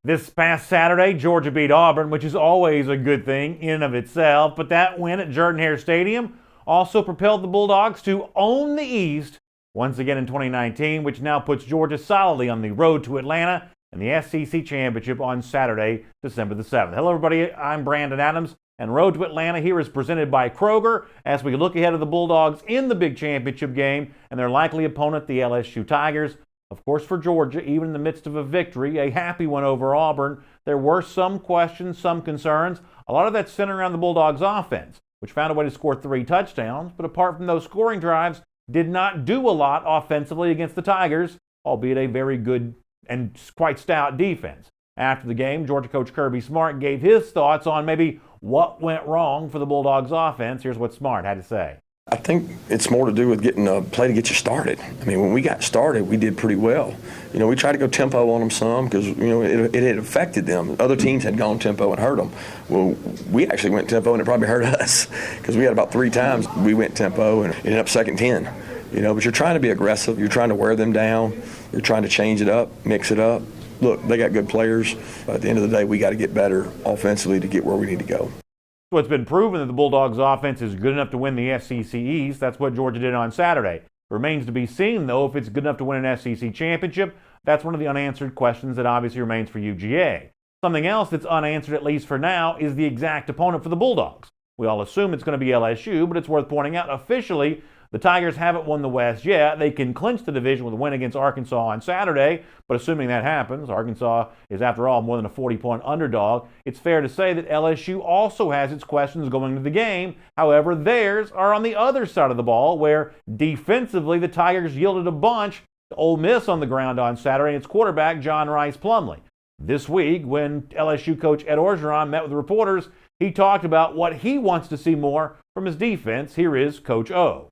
This past Saturday, Georgia beat Auburn, which is always a good thing in and of itself, but that win at Jordan-Hare Stadium also propelled the Bulldogs to own the East once again in 2019, which now puts Georgia solidly on the road to Atlanta and the SEC Championship on Saturday, December the 7th. Hello, everybody. I'm Brandon Adams, and Road to Atlanta here is presented by Kroger as we look ahead of the Bulldogs in the big championship game and their likely opponent, the LSU Tigers. Of course, for Georgia, even in the midst of a victory, a happy one over Auburn, there were some questions, some concerns. A lot of that centered around the Bulldogs' offense, which found a way to score 3 touchdowns, but apart from those scoring drives, did not do a lot offensively against the Tigers, albeit a very good and quite stout defense. After the game, Georgia coach Kirby Smart gave his thoughts on maybe what went wrong for the Bulldogs' offense. Here's what Smart had to say. I think it's more to do with getting a play to get you started. I mean, when we got started, we did pretty well. You know, we tried to go tempo on them some because, you know, it had affected them. Other teams had gone tempo and hurt them. Well, we actually went tempo and it probably hurt us because we had about 3 times we went tempo and ended up second 10. You know, but you're trying to be aggressive. You're trying to wear them down. You're trying to change it up, mix it up. Look, they got good players. But at the end of the day, we got to get better offensively to get where we need to go. So it's been proven that the Bulldogs' offense is good enough to win the SEC East. That's what Georgia did on Saturday. Remains to be seen, though, if it's good enough to win an SEC championship. That's one of the unanswered questions that obviously remains for UGA. Something else that's unanswered, at least for now, is the exact opponent for the Bulldogs. We all assume it's going to be LSU, but it's worth pointing out officially the Tigers haven't won the West yet. They can clinch the division with a win against Arkansas on Saturday, but assuming that happens, Arkansas is, after all, more than a 40-point underdog. It's fair to say that LSU also has its questions going into the game. However, theirs are on the other side of the ball, where defensively the Tigers yielded a bunch to Ole Miss on the ground on Saturday and its quarterback, John Rice Plumlee. This week, when LSU coach Ed Orgeron met with reporters, he talked about what he wants to see more from his defense. Here is Coach O.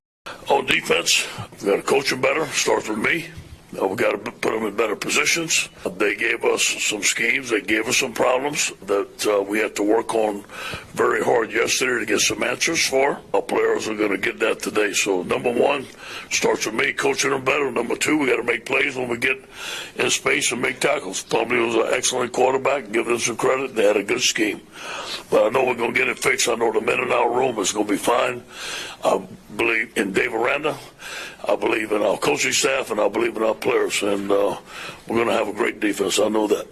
On defense, we got to coach them better. Starts with me. We got to put them in better positions. They gave us some schemes. They gave us some problems that we had to work on very hard yesterday to get some answers for. Our players are going to get that today. So number 1 starts with me, coaching them better. Number 2, we got to make plays when we get in space and make tackles. Plumlee was an excellent quarterback. Give them some credit. They had a good scheme. But I know we're going to get it fixed. I know the men in our room is going to be fine. I believe in Dave Aranda. I believe in our coaching staff, and I believe in our players, and we're going to have a great defense. I know that.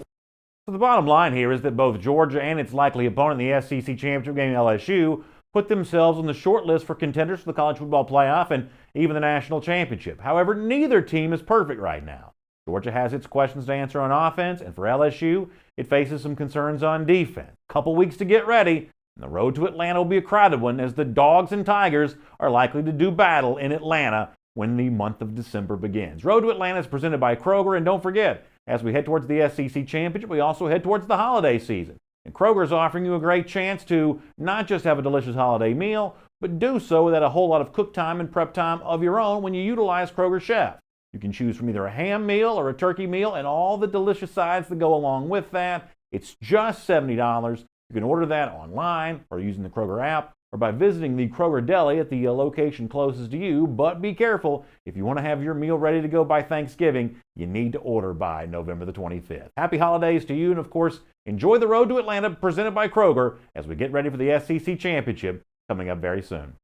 So the bottom line here is that both Georgia and its likely opponent in the SEC Championship game, LSU, put themselves on the short list for contenders for the college football playoff and even the national championship. However, neither team is perfect right now. Georgia has its questions to answer on offense, and for LSU, it faces some concerns on defense. A couple weeks to get ready, and the road to Atlanta will be a crowded one as the Dogs and Tigers are likely to do battle in Atlanta when the month of December begins. Road to Atlanta is presented by Kroger, and don't forget, as we head towards the SEC Championship, we also head towards the holiday season. And Kroger is offering you a great chance to not just have a delicious holiday meal, but do so without a whole lot of cook time and prep time of your own when you utilize Kroger Chef. You can choose from either a ham meal or a turkey meal and all the delicious sides that go along with that. It's just $70. You can order that online or using the Kroger app, or by visiting the Kroger Deli at the location closest to you. But be careful, if you want to have your meal ready to go by Thanksgiving, you need to order by November the 25th. Happy holidays to you, and of course, enjoy the road to Atlanta presented by Kroger as we get ready for the SEC Championship coming up very soon.